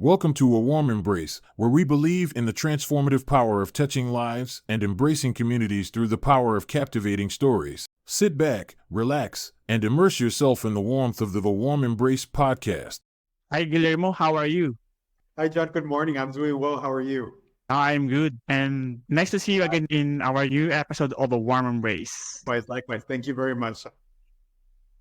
Welcome to A Warm Embrace, where we believe in the transformative power of touching lives and embracing communities through the power of captivating stories. Sit back, relax, and immerse yourself in the warmth of the Warm Embrace podcast. Hi, Guillermo. How are you? Hi, John. Good morning. I'm doing well. How are you? I'm good. And nice to see you again in our new episode of A Warm Embrace. Likewise. Thank you very much.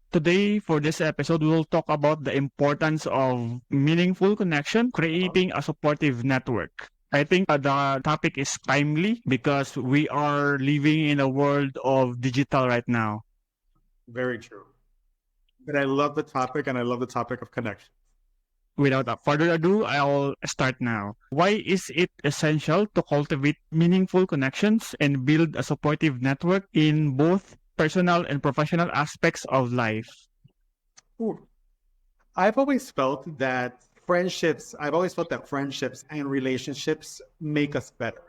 Today, for this episode, we'll talk about the importance of meaningful connection, creating a supportive network. I think the topic is timely because we are living in a world of digital right now. Very true. But I love the topic, and I love the topic of connection. Without further ado, I'll start now. Why is it essential to cultivate meaningful connections and build a supportive network in both personal and professional aspects of life? Ooh. I've always felt that friendships and relationships make us better.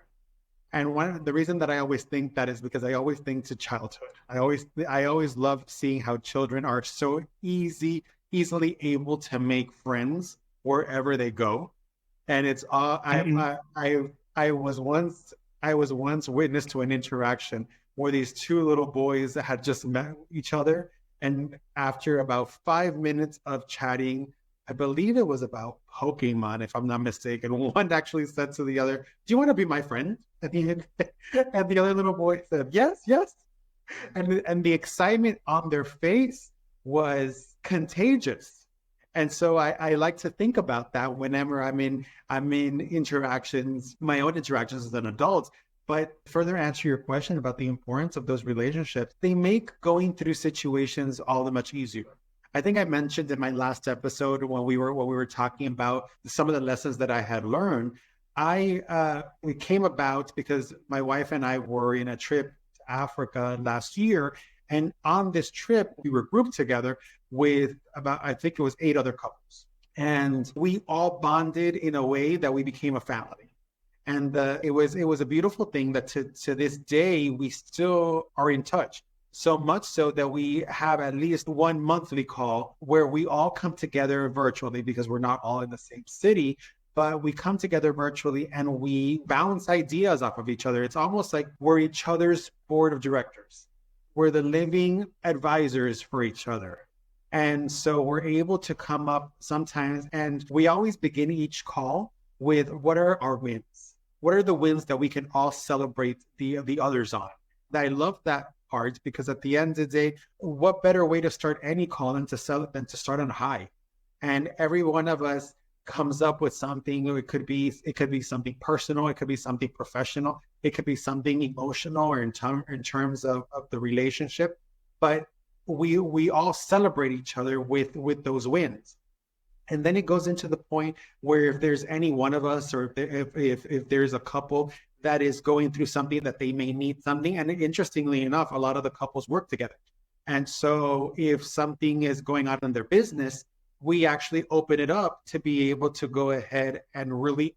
And the reason that I always think that is because I always think to childhood. I always love seeing how children are so easily able to make friends wherever they go. And it's I was once witness to an interaction where these two little boys had just met each other, and after about 5 minutes of chatting, I believe it was about Pokemon, if I'm not mistaken, one actually said to the other, "Do you want to be my friend?" And the other little boy said, "Yes, yes." And the excitement on their face was contagious. And so I like to think about that whenever I'm in interactions, my own interactions as an adult. But further answer your question about the importance of those relationships, they make going through situations all the much easier. I think I mentioned in my last episode when we were talking about some of the lessons that I had learned. It came about because my wife and I were in a trip to Africa last year, and on this trip we were grouped together with about, I think it was 8 other couples, and we all bonded in a way that we became a family. And it was a beautiful thing that to this day we still are in touch. So much so that we have at least one monthly call where we all come together virtually, because we're not all in the same city, but we come together virtually and we bounce ideas off of each other. It's almost like we're each other's board of directors. We're the living advisors for each other. And so we're able to come up sometimes, and we always begin each call with, what are our wins? What are the wins that we can all celebrate the others on? I love that part, because at the end of the day, what better way to start any call than to start on high? And every one of us comes up with something. It could be something personal, it could be something professional, it could be something emotional, or in terms of the relationship. But we all celebrate each other with those wins. And then it goes into the point where if there's any one of us, or if there's a couple that is going through something, that they may need something. And interestingly enough, a lot of the couples work together. And so if something is going on in their business, we actually open it up to be able to go ahead and really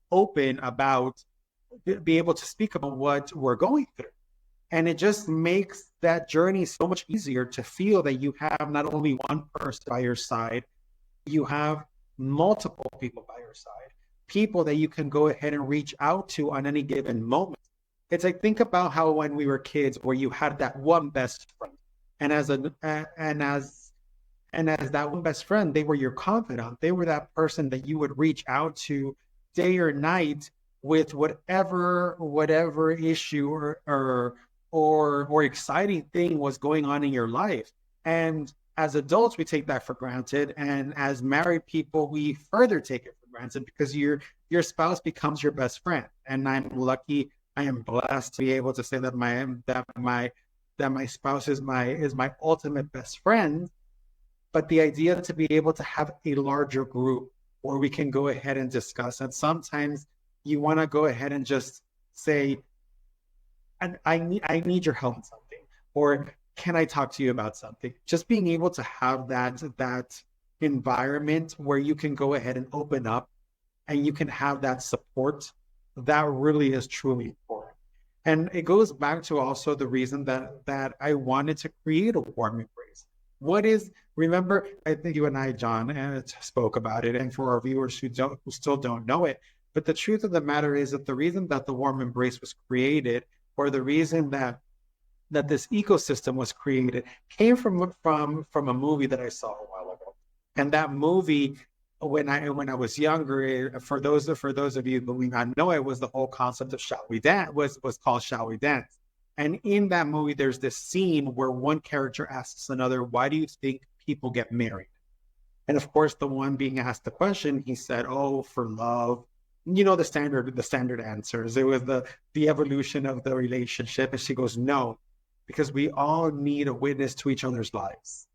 be able to speak about what we're going through. And it just makes that journey so much easier to feel that you have not only one person by your side, you have multiple people by your side, people that you can go ahead and reach out to on any given moment. It's like, think about how when we were kids, where you had that one best friend, and as that one best friend, they were your confidant. They were that person that you would reach out to day or night with whatever issue or exciting thing was going on in your life. And as adults, we take that for granted, and as married people, we further take it for granted, because your spouse becomes your best friend. And I'm lucky, I am blessed to be able to say that my spouse is my ultimate best friend. But the idea to be able to have a larger group where we can go ahead and discuss, and sometimes you want to go ahead and just say, I need your help in something, or can I talk to you about something? Just being able to have that environment where you can go ahead and open up, and you can have that support, that really is truly important. And it goes back to also the reason that I wanted to create A Warm Embrace, Remember, I think you and I, John, spoke about it, and for our viewers who still don't know it, but the truth of the matter is that the reason that the warm embrace was created, or the reason that this ecosystem was created, came from a movie that I saw a while ago. And that movie, when I was younger, for those of you who may not know it, was the whole concept of Shall We Dance, was called Shall We Dance. And in that movie, there's this scene where one character asks another, why do you think people get married? And of course, the one being asked the question, he said, oh, for love. You know, the standard answers. It was the evolution of the relationship. And she goes, no, because we all need a witness to each other's lives.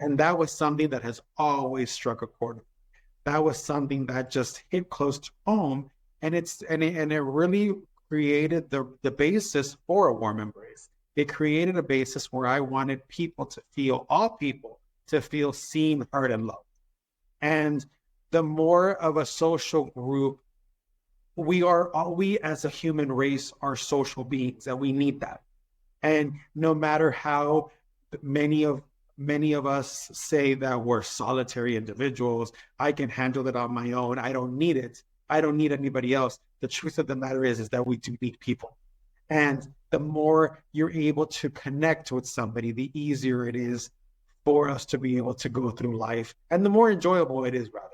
And that was something that has always struck a chord. That was something that just hit close to home. And it really created the basis for a warm embrace. It created a basis where I wanted all people to feel seen, heard, and loved. And the more of a social group, we as a human race are social beings, and we need that. And no matter how many of us say that we're solitary individuals, I can handle it on my own. I don't need it. I don't need anybody else. The truth of the matter is that we do need people. And the more you're able to connect with somebody, the easier it is for us to be able to go through life, and the more enjoyable it is, rather.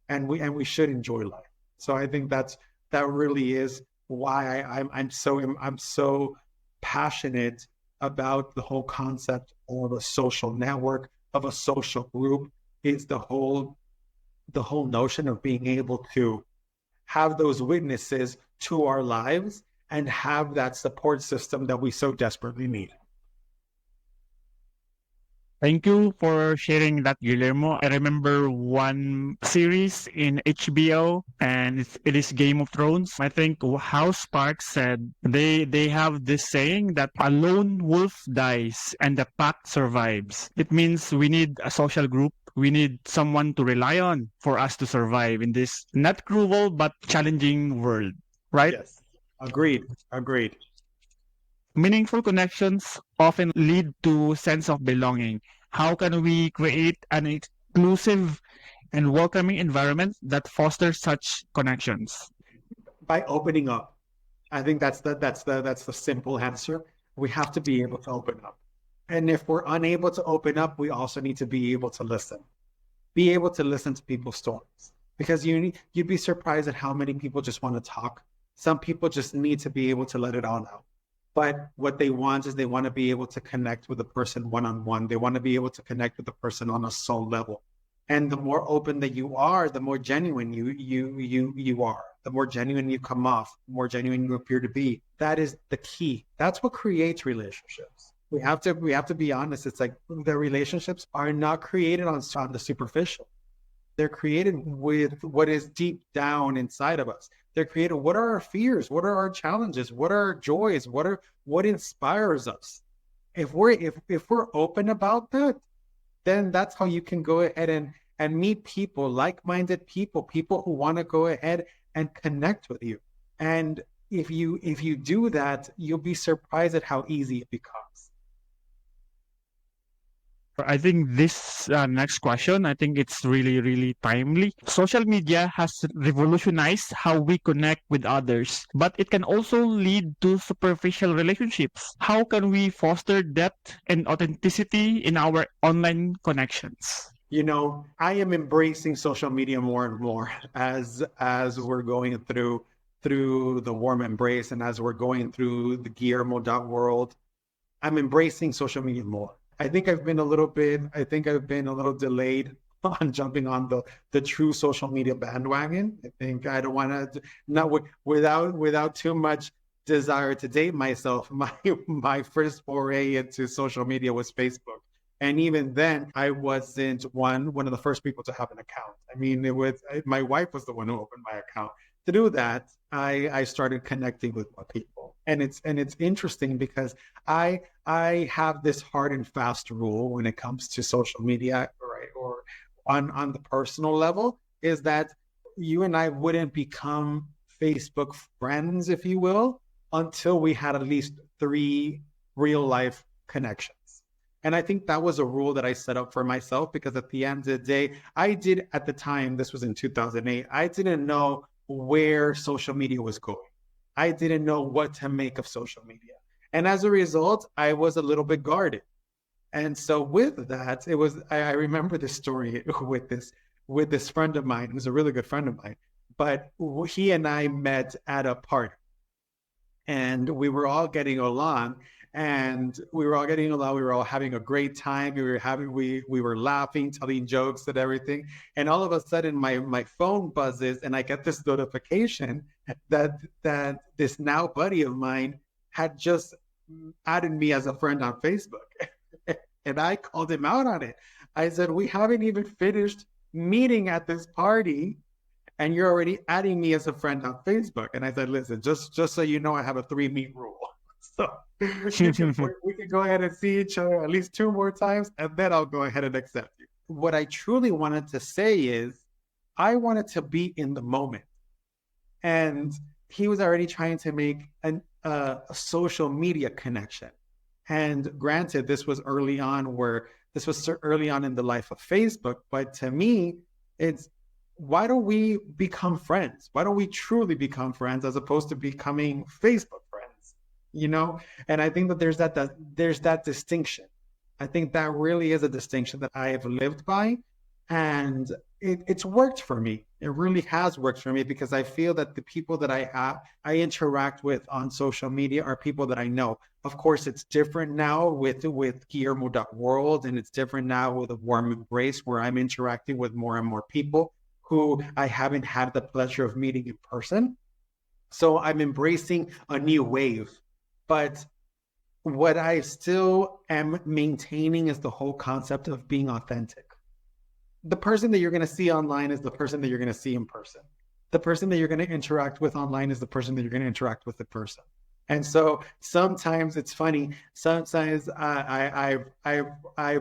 And we should enjoy life. So I think that really is why I'm so passionate about the whole concept of a social network, of a social group. Is the whole notion of being able to have those witnesses to our lives and have that support system that we so desperately need. Thank you for sharing that, Guillermo. I remember one series in HBO, and it is Game of Thrones. I think House Spark said they have this saying that a lone wolf dies and the pack survives. It means we need a social group. We need someone to rely on for us to survive in this not cruel but challenging world, right? Yes, agreed. Meaningful connections often lead to sense of belonging. How can we create an inclusive and welcoming environment that fosters such connections? By opening up. I think that's the simple answer. We have to be able to open up. And if we're unable to open up, we also need to be able to listen. Be able to listen to people's stories. Because you'd be surprised at how many people just want to talk. Some people just need to be able to let it all out. But what they want is they want to be able to connect with a person one-on-one. They want to be able to connect with the person on a soul level. And the more open that you are, the more genuine you are. The more genuine you come off, the more genuine you appear to be. That is the key. That's what creates relationships. We have to be honest. It's like the relationships are not created on the superficial. They're created with what is deep down inside of us. They're created. What are our fears? What are our challenges? What are our joys? What inspires us? If we're open about that, then that's how you can go ahead and meet people, like-minded people who want to go ahead and connect with you. And if you do that, you'll be surprised at how easy it becomes. I think this next question, I think it's really, really timely. Social media has revolutionized how we connect with others, but it can also lead to superficial relationships. How can we foster depth and authenticity in our online connections? You know, I am embracing social media more and more as we're going through the warm embrace, and as we're going through the Guillermo.world. I'm embracing social media more. I think I've been a little delayed on jumping on the true social media bandwagon. I think I don't want to, not without too much desire to date myself. My first foray into social media was Facebook. And even then, I wasn't one of the first people to have an account. I mean, my wife was the one who opened my account. To do that, I started connecting with more people. And it's interesting because I have this hard and fast rule when it comes to social media, right? Or on the personal level, is that you and I wouldn't become Facebook friends, if you will, until we had at least 3 real life connections. And I think that was a rule that I set up for myself, because at the end of the day, I did, at the time, this was in 2008, I didn't know where social media was going. I didn't know what to make of social media. And as a result, I was a little bit guarded. And so with that, I remember this story with this friend of mine, who's a really good friend of mine, but he and I met at a party, and we were all getting along, we were all having a great time. We were laughing, telling jokes and everything. And all of a sudden my phone buzzes, and I get this notification that this now buddy of mine had just added me as a friend on Facebook. And I called him out on it. I said, we haven't even finished meeting at this party, and you're already adding me as a friend on Facebook. And I said, listen, just so you know, I have a 3-meet rule. So we can go ahead and see each other at least 2 more times, and then I'll go ahead and accept you. What I truly wanted to say is, I wanted to be in the moment. And he was already trying to make a social media connection. And granted, this was early on in the life of Facebook. But to me, it's, why don't we become friends? Why don't we truly become friends, as opposed to becoming Facebook friends? You know? And I think that there's that distinction. I think that really is a distinction that I have lived by. And it's worked for me. It really has worked for me, because I feel that the people that I interact with on social media are people that I know. Of course, it's different now with Guillermo.world, and it's different now with a Warm Embrace, where I'm interacting with more and more people who I haven't had the pleasure of meeting in person. So I'm embracing a new wave. But what I still am maintaining is the whole concept of being authentic. The person that you're going to see online is the person that you're going to see in person. The person that you're going to interact with online is the person that you're going to interact with in person. And so sometimes it's funny. Sometimes I've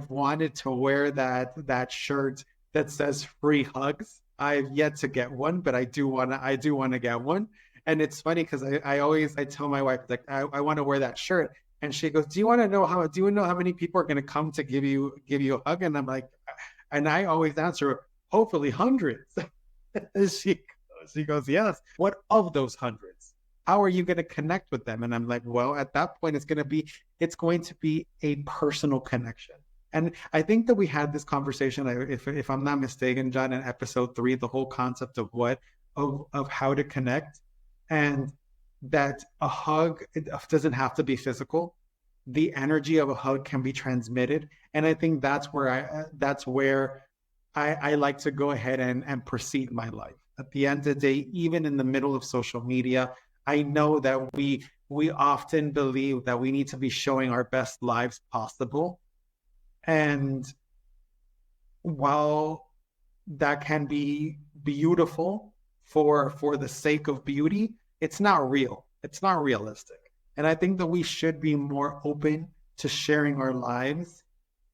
wanted to wear that shirt that says free hugs. I've yet to get one, but I do want to get one. And it's funny, because I tell my wife, like, I want to wear that shirt. And she goes, do you know how many people are going to come to give you a hug? And I'm like, and I always answer, hopefully hundreds. She goes, yes. What of those hundreds? How are you going to connect with them? And I'm like, well, at that point, it's going to be a personal connection. And I think that we had this conversation, if I'm not mistaken, John, in episode 3, the whole concept of how to connect, and that a hug, it doesn't have to be physical. The energy of a hug can be transmitted. And I think that's where I like to go ahead and proceed my life. At the end of the day, even in the middle of social media, I know that we often believe that we need to be showing our best lives possible. And while that can be beautiful for the sake of beauty, it's not real. It's not realistic. And I think that we should be more open to sharing our lives,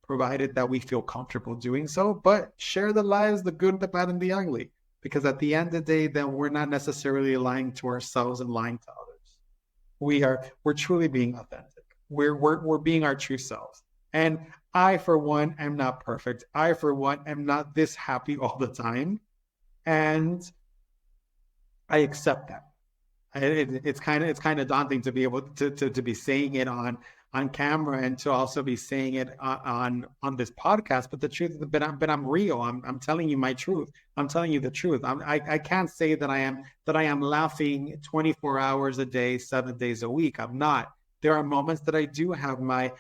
provided that we feel comfortable doing so, but share the lives, the good, the bad, and the ugly. Because at the end of the day, then we're not necessarily lying to ourselves and lying to others. We're truly being authentic. We're being our true selves. And I, for one, am not perfect. I, for one, am not this happy all the time. And I accept that. It's kind of daunting to be able to be saying it on camera, and to also be saying it on this podcast. But the truth is, but I'm real. I'm telling you my truth. I'm telling you the truth. I can't say that I am laughing 24 hours a day, 7 days a week. I'm not. There are moments that I do have my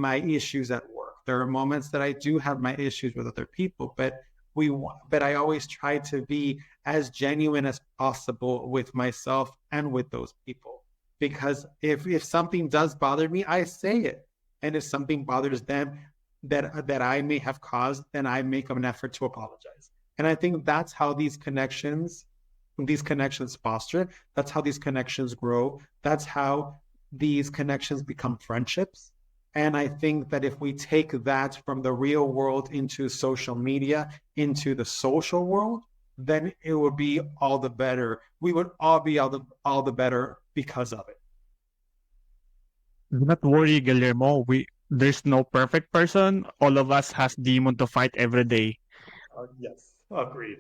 issues at work. There are moments that I do have my issues with other people, but I always try to be as genuine as possible with myself and with those people. Because if something does bother me, I say it. And if something bothers them that I may have caused, then I make an effort to apologize. And I think that's how these connections foster. That's how these connections grow. That's how these connections become friendships. And I think that if we take that from the real world into social media, into the social world, then it would be all the better. We would all be all the better because of it. Do not worry, Guillermo. there's no perfect person. All of us has demon to fight every day. Yes, agreed.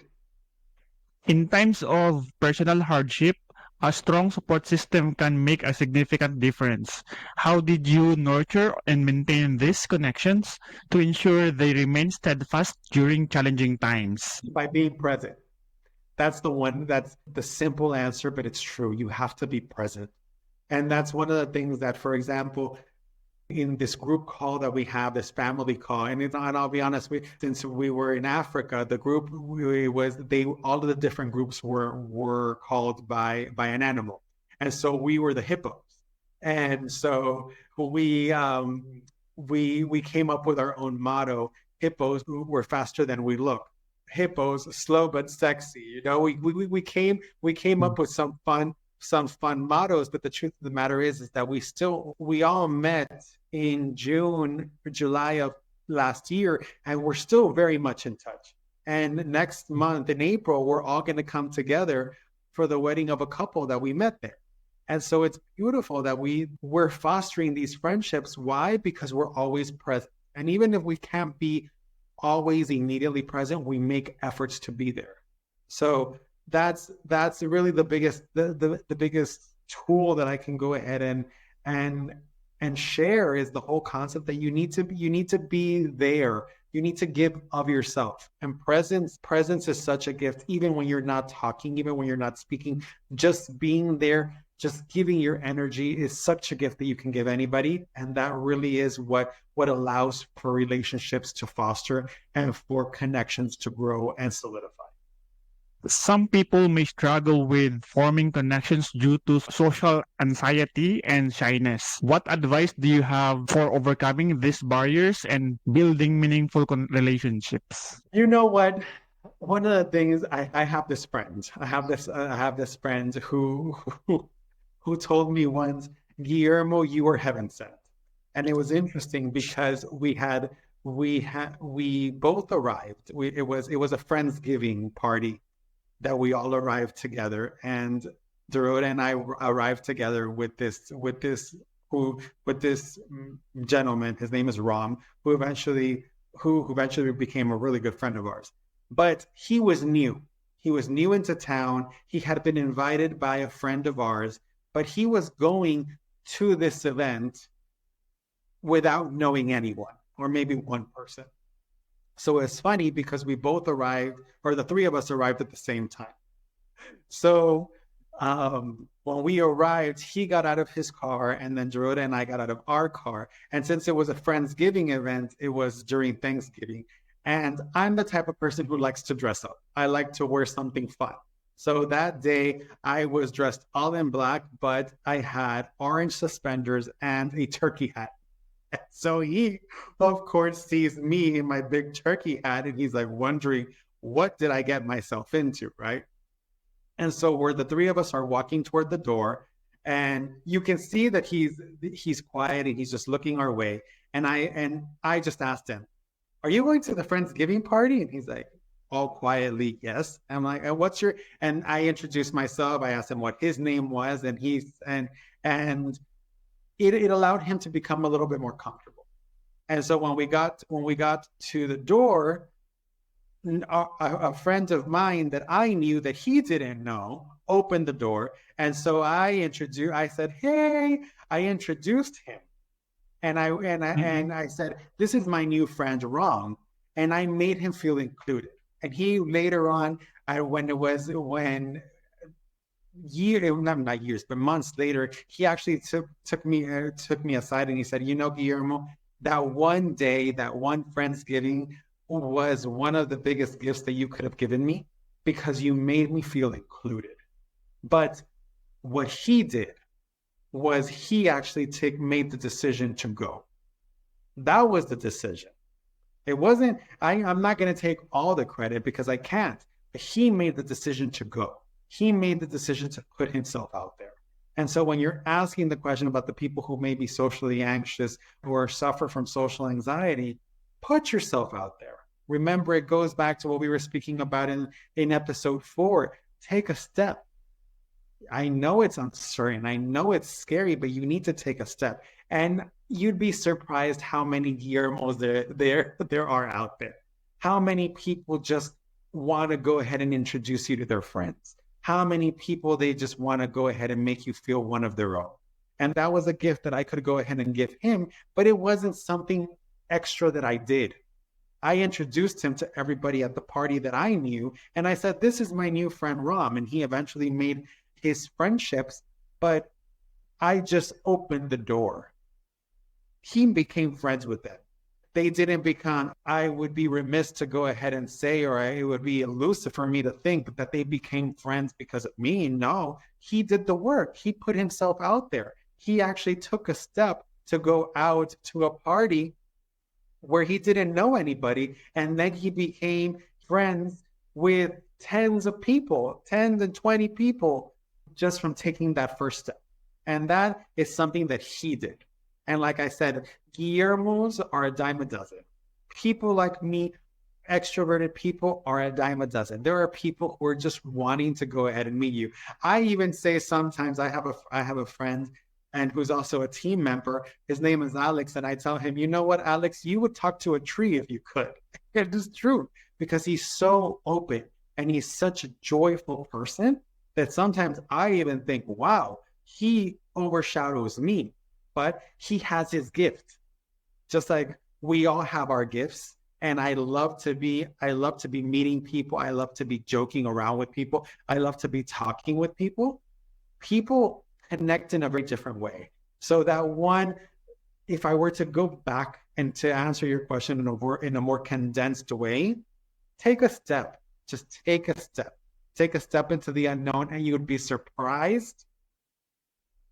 In times of personal hardship, a strong support system can make a significant difference. How did you nurture and maintain these connections to ensure they remain steadfast during challenging times? By being present. That's the one, that's the simple answer, but it's true. You have to be present. And that's one of the things that, for example, in this group call that we have, this family call, and I'll be honest, since we were in Africa, the group all of the different groups were called by an animal, and so we were the hippos, and so we came up with our own motto: hippos were faster than we look. Hippos slow but sexy. We came up with some fun mottos, but the truth of the matter is that we all met in June or July of last year, and we're still very much in touch. And next month in April, we're all going to come together for the wedding of a couple that we met there. And so it's beautiful that we're fostering these friendships. Why? Because we're always present. And even if we can't be always immediately present, we make efforts to be there. So that's really the biggest the biggest tool that I can go ahead and share is the whole concept that you need to be there. You need to give of yourself. And presence is such a gift, even when you're not talking, even when you're not speaking. Just being there, just giving your energy is such a gift that you can give anybody. And that really is what allows for relationships to foster and for connections to grow and solidify. Some people may struggle with forming connections due to social anxiety and shyness. What advice do you have for overcoming these barriers and building meaningful relationships? You know what? One of the things I have this friend. I have this friend who told me once, Guillermo, you were heaven sent. And it was interesting because we both arrived. It was a Friendsgiving party that we all arrived together, and Dorota and I arrived together with this gentleman. His name is Ram, who eventually became a really good friend of ours. But he was new. He was new into town. He had been invited by a friend of ours, but he was going to this event without knowing anyone, or maybe one person. So it's funny because we both arrived, or the three of us arrived at the same time. So when we arrived, he got out of his car, and then Dorota and I got out of our car. And since it was a Friendsgiving event, it was during Thanksgiving. And I'm the type of person who likes to dress up. I like to wear something fun. So that day, I was dressed all in black, but I had orange suspenders and a turkey hat. So he, of course, sees me in my big turkey hat, and he's like wondering, what did I get myself into, right? And so where the three of us are walking toward the door, and you can see that he's quiet and he's just looking our way. And I just asked him, "Are you going to the Friendsgiving party?" And he's like, all quietly, "Yes." I'm like, "And what's your?" And I introduced myself. I asked him what his name was, and it allowed him to become a little bit more comfortable. And so when we got to the door, a friend of mine that I knew that he didn't know opened the door. And so I said, "Hey," I introduced him. And I said, "This is my new friend, Ram." And I made him feel included. And he later on, not years, but months later, he actually took me aside, and he said, "You know, Guillermo, that one day, that one Friendsgiving was one of the biggest gifts that you could have given me, because you made me feel included." But what he did was he actually made the decision to go. That was the decision. It wasn't, I'm not going to take all the credit because I can't, but he made the decision to go. He made the decision to put himself out there. And so when you're asking the question about the people who may be socially anxious or suffer from social anxiety, put yourself out there. Remember, it goes back to what we were speaking about in episode 4. Take a step. I know it's uncertain. I know it's scary, but you need to take a step. And you'd be surprised how many Guillermos there are out there. How many people just want to go ahead and introduce you to their friends. How many people they just want to go ahead and make you feel one of their own. And that was a gift that I could go ahead and give him, but it wasn't something extra that I did. I introduced him to everybody at the party that I knew, and I said, this is my new friend Ram, and he eventually made his friendships, but I just opened the door. He became friends with them. They didn't become, I would be remiss to go ahead and say, or it would be elusive for me to think that they became friends because of me. No, he did the work. He put himself out there. He actually took a step to go out to a party where he didn't know anybody. And then he became friends with tens of people, 10 and 20 people, just from taking that first step. And that is something that he did. And like I said, Guillermos are a dime a dozen. People like me, extroverted people, are a dime a dozen. There are people who are just wanting to go ahead and meet you. I even say sometimes I have a friend and who's also a team member. His name is Alex. And I tell him, you know what, Alex, you would talk to a tree if you could. It is true, because he's so open and he's such a joyful person that sometimes I even think, wow, he overshadows me, but he has his gift. Just like we all have our gifts. And I love to be meeting people. I love to be joking around with people. I love to be talking with people. People connect in a very different way. So that one, if I were to go back and to answer your question in a more condensed way, take a step. Just take a step. Take a step into the unknown, and you would be surprised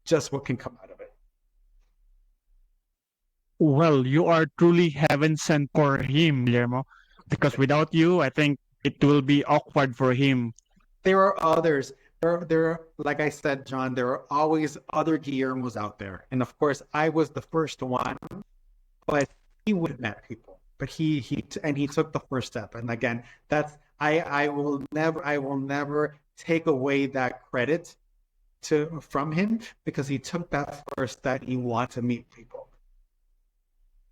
just what can come out of it. Well, you are truly heaven sent for him, Guillermo, because without you, I think it will be awkward for him. There are others. There, like I said, John, there are always other Guillermos out there. And of course, I was the first one, but he would have met people. But he took the first step. And again, I will never take away that credit from him, because he took that first step. He wanted to meet people.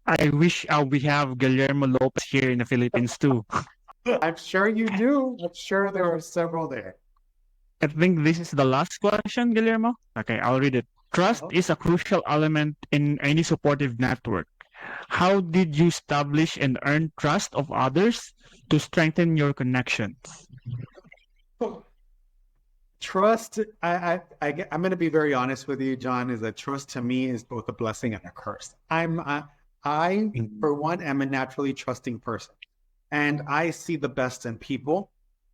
I wish we have Guillermo Lopez here in the Philippines too. I'm sure you do. I'm sure there are several there. I think this is the last question, Guillermo. Okay, I'll read it. Trust is a crucial element in any supportive network. How did you establish and earn trust of others to strengthen your connections? Trust, I'm going to be very honest with you, John, is that trust to me is both a blessing and a curse. I, for one, am a naturally trusting person, and I see the best in people,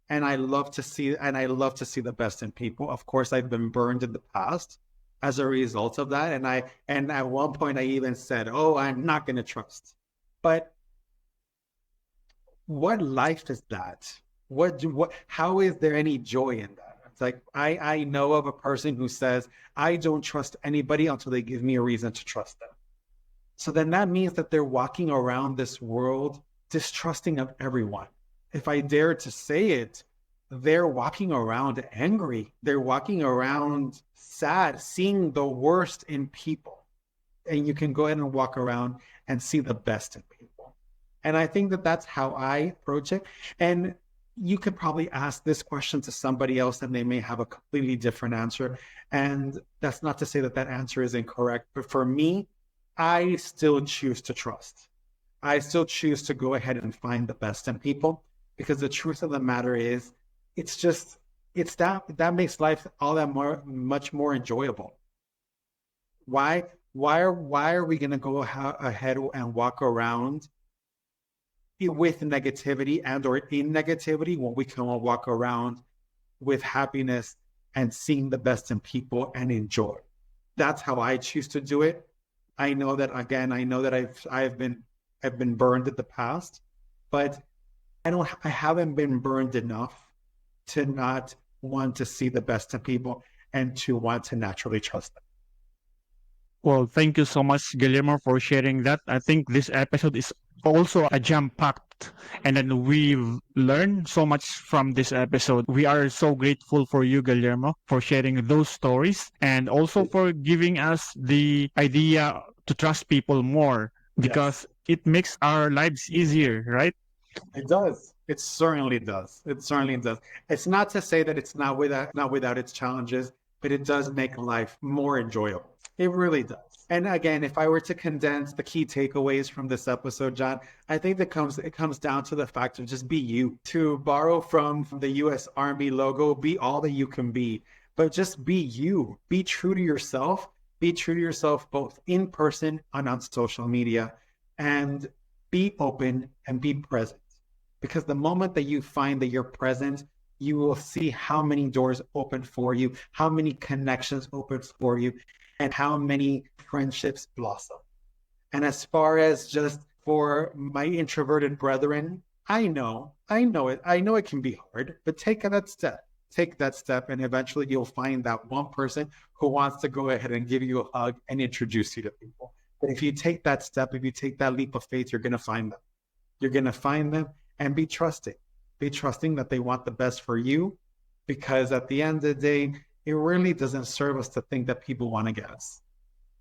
and I love to see the best in people. Of course, I've been burned in the past as a result of that, and at one point I even said, "Oh, I'm not going to trust." But what life is that? How is there any joy in that? It's like I know of a person who says, "I don't trust anybody until they give me a reason to trust them." So then that means that they're walking around this world distrusting of everyone. If I dare to say it, they're walking around angry. They're walking around sad, seeing the worst in people. And you can go ahead and walk around and see the best in people. And I think that that's how I approach it. And you could probably ask this question to somebody else and they may have a completely different answer. And that's not to say that that answer is incorrect. But for me, I still choose to trust. I still choose to go ahead and find the best in people, because the truth of the matter is, it's that makes life all that much more enjoyable. Why are we going to go ahead and walk around with negativity and or in negativity when we can walk around with happiness and seeing the best in people and enjoy? That's how I choose to do it. I know that I've been burned in the past, but I haven't been burned enough to not want to see the best in people and to want to naturally trust them. Well, thank you so much, Guillermo, for sharing that. I think this episode is also a jam-packed, and then we've learned so much from this episode. We are so grateful for you, Guillermo, for sharing those stories and also for giving us the idea to trust people more because it makes our lives easier, right? It does. It certainly does. It certainly does. It's not to say that it's not without its challenges, but it does make life more enjoyable. It really does. And again, if I were to condense the key takeaways from this episode, John, I think it comes down to the fact of just be you. To borrow from the US Army logo, be all that you can be, but just be you. Be true to yourself. Be true to yourself both in person and on social media, and be open and be present. Because the moment that you find that you're present, you will see how many doors open for you, how many connections open for you, and how many friendships blossom. And as far as just for my introverted brethren, I know it can be hard, but take that step, and eventually you'll find that one person who wants to go ahead and give you a hug and introduce you to people. But if you take that step, if you take that leap of faith, you're going to find them. You're going to find them, and be trusting. Be trusting that they want the best for you, because at the end of the day, it really doesn't serve us to think that people want to get us.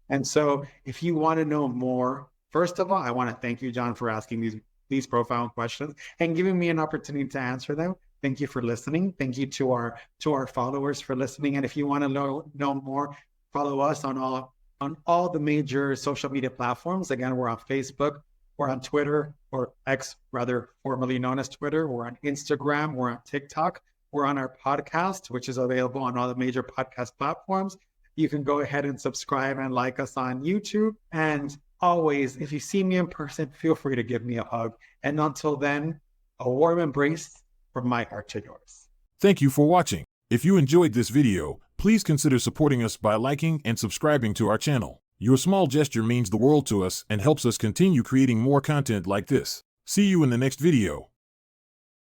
And so if you want to know more, first of all, I want to thank you, John, for asking these profound questions and giving me an opportunity to answer them. Thank you for listening. Thank you to our followers for listening. And if you want to know more, follow us on all the major social media platforms. Again, we're on Facebook, we're on Twitter, or X rather, formerly known as Twitter. We're on Instagram, we're on TikTok. We're on our podcast, which is available on all the major podcast platforms. You can go ahead and subscribe and like us on YouTube. And always, if you see me in person, feel free to give me a hug. And until then, a warm embrace from my heart to yours. Thank you for watching. If you enjoyed this video, please consider supporting us by liking and subscribing to our channel. Your small gesture means the world to us and helps us continue creating more content like this. See you in the next video.